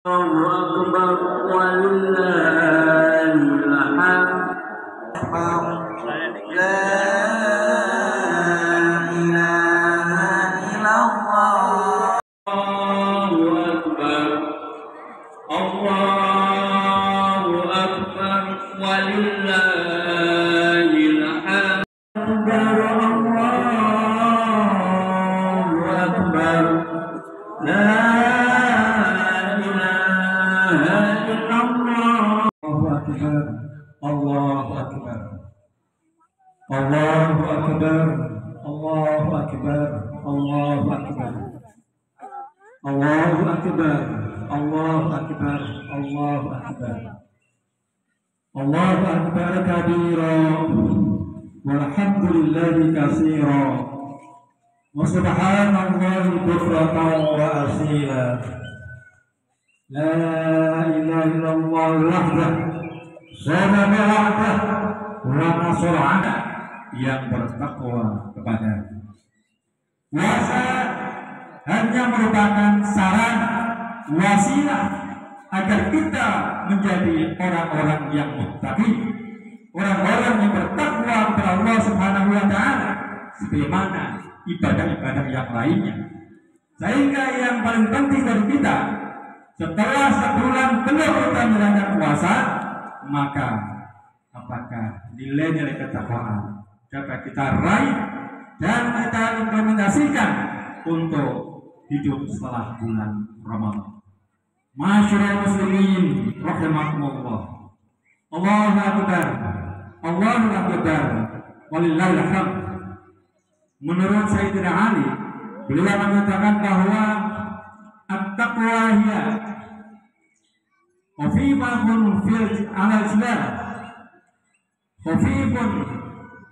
الله أكبر ولله الحمد. لا إله إلا الله. الله أكبر الله أكبر ولله الحمد. الله أكبر لا Allahu Akbar, Allahu Akbar, Allahu Akbar, Allahu Akbar, Allahu Akbar, Allahu Akbar, Allahu Akbar, Allahu Akbar kabira, walhamdulillahi katsira, wa subhanallahi bukratan wa asila. La ilaha illallah wahdahu yang bertakwa kepada puasa hanya merupakan sarana wasilah agar kita menjadi orang-orang yang muttaqi, orang-orang yang bertakwa kepada Allah Subhanahu wa taala sebagaimana ibadah-ibadah yang lainnya. Sehingga yang paling penting dari kita setelah sebulan penuh kita menjalankan puasa, maka apakah nilai-nilai ketakwaan dapat kita raih dan kita implementasikan untuk hidup setelah bulan Ramadan. Masyaallah muslimin rahimakumullah. Allahu akbar. Allahu akbar. Walillahil hamd. Menurut Sayyidina Ali, beliau mengatakan bahwa at-taqwa hiya khafifun fil alal islam, khafifun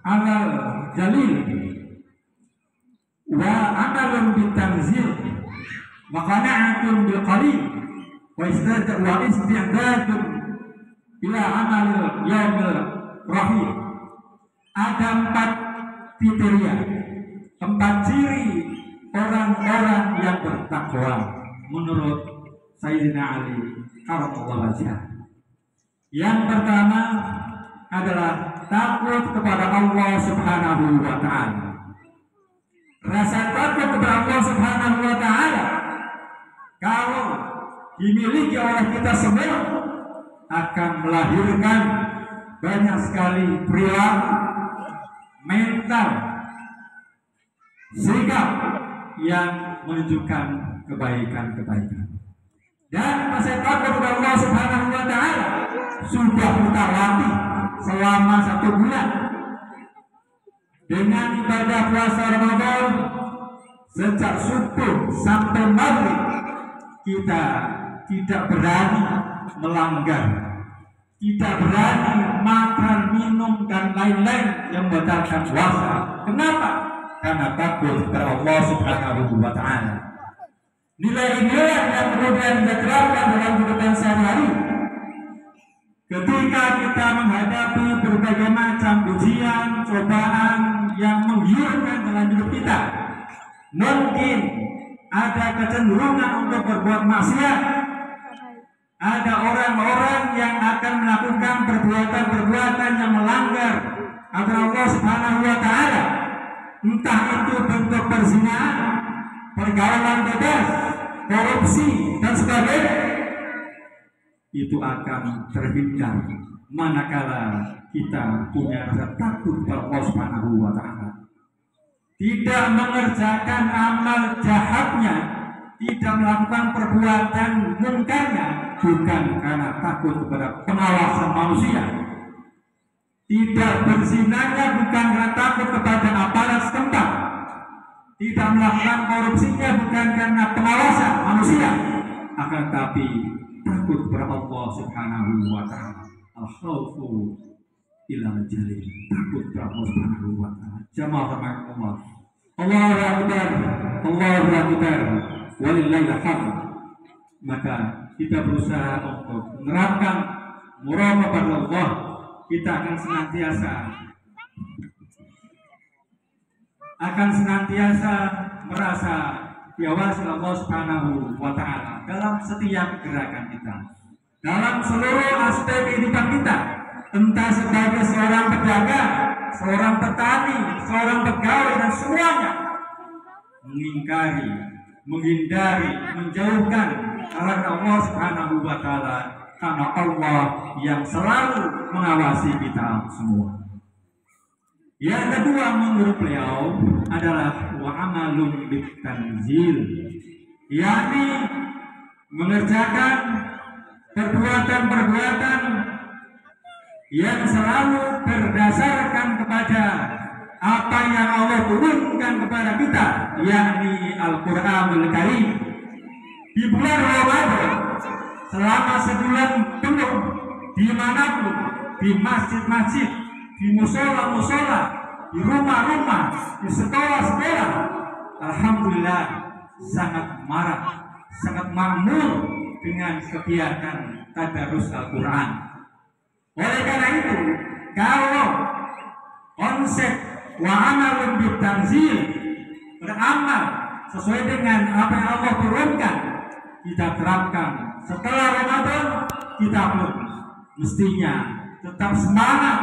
alal jalil, wa amalun bitanzil, wa qana'atun bil qalil, wa isti'dadun ila amalil yaumil rahim. Ada 4 kriteria, 4 ciri orang-orang yang bertakwa menurut Sayyidina Ali karamallahu wajhah. Yang pertama adalah takut kepada Allah Subhanahu wa taala. Rasa takut kepada Allah Subhanahu wa taala kalau dimiliki oleh kita semua akan melahirkan banyak sekali perilaku, mental, sikap yang menunjukkan kebaikan-kebaikan. Dan rasa takut kepada Allah Subhanahu wa taala sudah kita latih selama 1 bulan dengan ibadah puasa Ramadan. Sejak subuh sampai maghrib kita tidak berani melanggar, tidak berani makan, minum dan lain-lain yang membatalkan puasa. Kenapa? Karena takut kepada Allah Subhanahu wa taala. Nilai-nilai yang kemudian diterapkan dalam kehidupan sehari-hari ketika kita menghadapi berbagai macam ujian, cobaan yang menggiurkan dalam hidup kita. Mungkin ada kecenderungan untuk berbuat maksiat, ada orang-orang yang akan melakukan perbuatan-perbuatan yang melanggar aturan Allah Subhanahu wa taala, entah itu bentuk perzinahan, pergaulan bebas, korupsi dan sebagainya. Itu akan terhindar manakala kita punya rasa takut kepada Allah Subhanahu wa taala. Tidak mengerjakan amal jahatnya, tidak melakukan perbuatan mungkarnya bukan karena takut kepada pengawasan manusia. Tidak berzinanya bukan karena takut kepada aparat setempat. Tidak melakukan korupsinya bukan karena pengawasan manusia, akan tapi takut kepada Allah Subhanahu wa taala. Al-khaufu ilal jalil, takut kepada Allah Subhanahu wa taala. Jamaah rahmatullah. Allahu akbar, Allahu akbar, walillahil hamd. Maka kita berusaha untuk menerapkan muraqabah Allah. Kita akan senantiasa merasa diawasi Allah Subhanahu wa Ta'ala dalam setiap gerakan kita, dalam seluruh aspek kehidupan kita, entah sebagai seorang pedagang, seorang petani, seorang pegawai, dan semuanya mengingkari, menghindari, menjauhkan larangan Allah Subhanahu wa Ta'ala, karena Allah yang selalu mengawasi kita semua. Yang kedua menurut beliau adalah wa amalun bitanzil, yakni mengerjakan perbuatan-perbuatan yang selalu berdasarkan kepada apa yang Allah turunkan kepada kita, yakni Al-Qur'anul Karim. Di bulan Ramadan selama sebulan penuh, dimanapun, di masjid-masjid, di musola-musola, di rumah-rumah, di sekolah-sekolah, alhamdulillah sangat marak, sangat makmur dengan kegiatan tadarus Al-Quran. Oleh karena itu, kalau konsep wa amalun bitanzil, beramal sesuai dengan apa yang Allah turunkan, kita terapkan setelah Ramadan, kita pun mestinya tetap semangat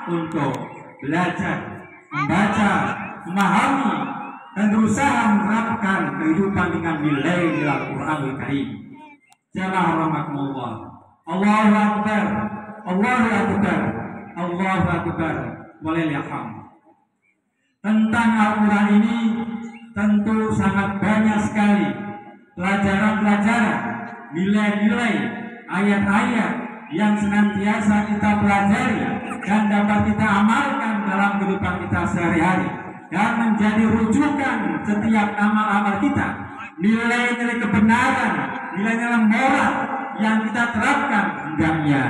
untuk belajar, membaca, memahami, dan berusaha menerapkan kehidupan dengan nilai Al-Quranul Karim. Jamaah rahmatullah, Allahu Akbar, Allahu Akbar, Allahu Akbar, walillahil hamd. Tentang Al-Quran ini tentu sangat banyak sekali pelajaran-pelajaran, nilai-nilai, ayat-ayat yang senantiasa kita pelajari dan dapat kita amalkan dalam kehidupan kita sehari-hari, dan menjadi rujukan setiap amal-amal kita, nilai-nilai kebenaran, nilai-nilai moral yang kita terapkan. Hendaknya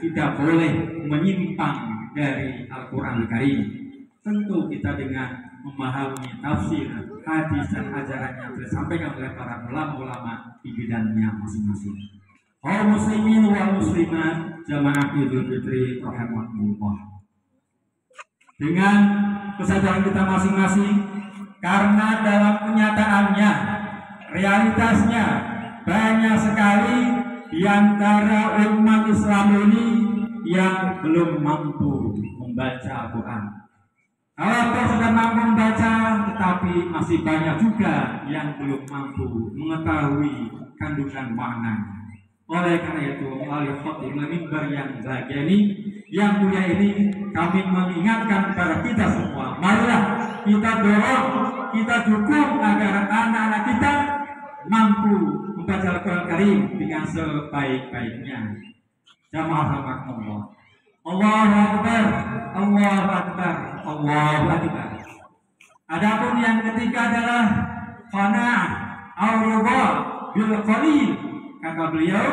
tidak boleh menyimpang dari Al-Quran Karim. Tentu kita dengan memahami tafsir, hadis, dan ajaran yang disampaikan oleh para ulama-ulama di bidangnya masing-masing. Kaum muslimin wal muslimat, jamaah Idul Fitri rahimakumullah. Dengan kesadaran kita masing-masing, karena dalam kenyataannya, realitasnya, banyak sekali di antara umat Islam ini yang belum mampu membaca Al-Quran. Kalau sudah mampu membaca, tetapi masih banyak juga yang belum mampu mengetahui kandungan maknanya. Oleh karena itu, melalui khutbah mimbar yang bahagia ini, yang mulia ini, kami mengingatkan kepada kita semua, marilah kita dorong, kita dukung agar anak-anak kita mampu membaca Al-Quran Karim dengan sebaik-baiknya. Jamaah rahmatullah, Allahu Akbar, Allahu Akbar, Allahu Akbar. Adapun yang ketiga adalah qanaah au ridha bil qalil. Kata beliau,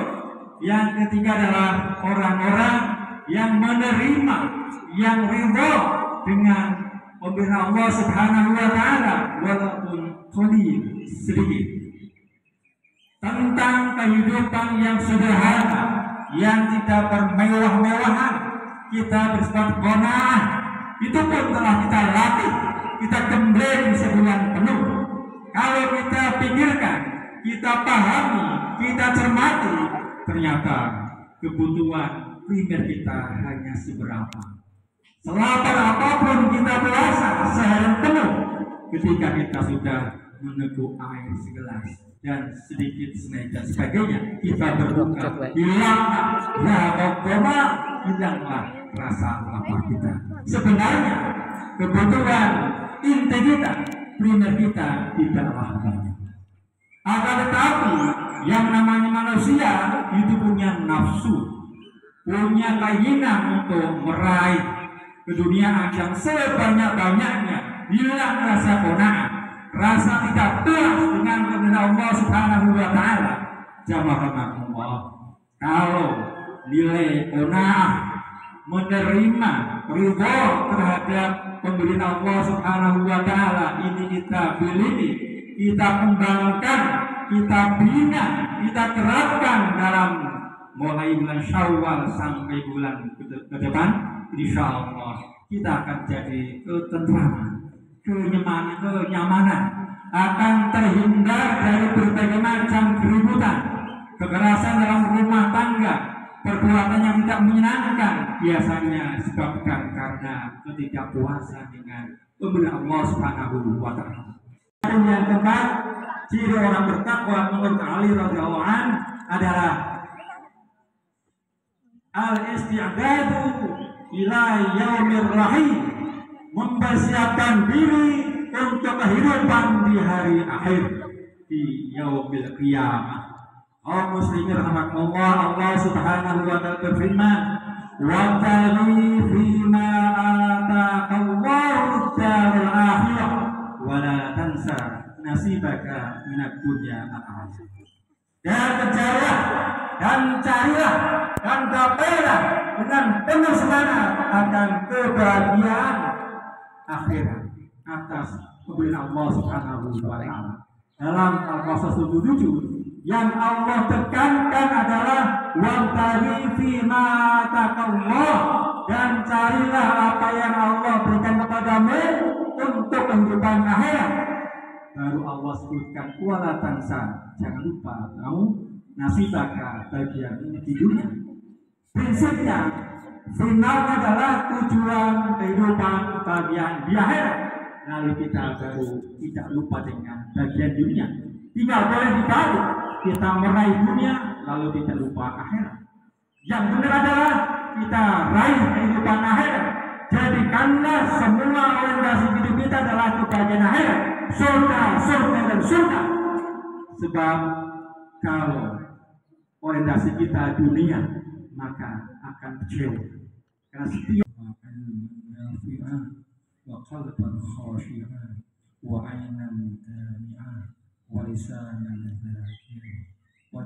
yang ketiga adalah orang-orang yang menerima, yang ridha dengan pemberian Allah Subhanahu wa Ta'ala, walaupun qalil, sedikit. Tentang kehidupan yang sederhana, yang tidak bermewah-mewahan, kita bersifat qanaah, itu pun telah kita latih, kita gembleng sebulan penuh. Kalau kita pikirkan, kita pahami, kita cermati, ternyata kebutuhan primer kita hanya seberapa. Selapar apapun kita puasa sehari penuh, ketika kita sudah meneguk air segelas dan sedikit snack dan sebagainya, kita berbuka, hilanglah rasa lapar kita. Sebenarnya kebutuhan inti kita, primer kita tidaklah banyak. Akan tetapi yang namanya manusia itu punya nafsu, punya keinginan untuk meraih keduniaan yang sebanyak-banyaknya, hilang rasa qanaah, rasa tidak puas dengan kebenaran Allah Subhanahu wa Ta'ala. Jamaah rahmatullah, kalau nilai qanaah, menerima ridha terhadap pemberian Allah Subhanahu wa Ta'ala ini kita miliki, kita kembangkan, kita bina, kita terapkan dalam mulai bulan Syawal sampai bulan ke depan, insya Allah kita akan jadi ketentraman, kenyamanan, akan terhindar dari berbagai macam keributan, kekerasan dalam rumah tangga, perbuatan yang tidak menyenangkan, biasanya disebabkan karena ketidakpuasan dengan pemberian Allah Subhanahu wa Ta'ala. Yang keempat, ciri orang bertakwa menurut Ali radhiyallahu an adalah al-isti'dadu ila yaumir rahim, mempersiapkan diri untuk kehidupan di hari akhir, di yaumil qiyamah. Kaum muslimin rahmatullah, Allah Subhanahu wa Ta'ala berfirman, wa tali fima ataqallahu darul akhirah wa la tansa nasibaka minad dunya al-akhirah. Dan kejarlah dan carilah dan gapailah dengan penuh semangat akan kebahagiaan akhirat atas pemberian Allah Subhanahu wa Ta'ala. Dalam Al-Qasas 77 yang Allah tekankan adalah wabtaghi fima taqallah, dan carilah apa yang Allah berikan kepadamu untuk kehidupan akhirat. Baru Allah sebutkan wala tansa, jangan lupa kamu nasibaka, bagian ini di dunia. Prinsipnya final adalah tujuan kehidupan bagian di akhirat. Lalu kita baru tidak lupa dengan bagian dunia. Tidak boleh dibalik, kita meraih dunia lalu kita lupa akhirat. Yang benar adalah kita raih kehidupan akhirat. Jadikanlah semua orientasi hidup kita adalah kebahagiaan akhirat, surga, surga dan surga. Sebab kalau orientasi kita dunia, maka akan kecewa. Karena setiap wa qalban khashi'an wa 'aynan dami'ah wa lisanan dzakir wa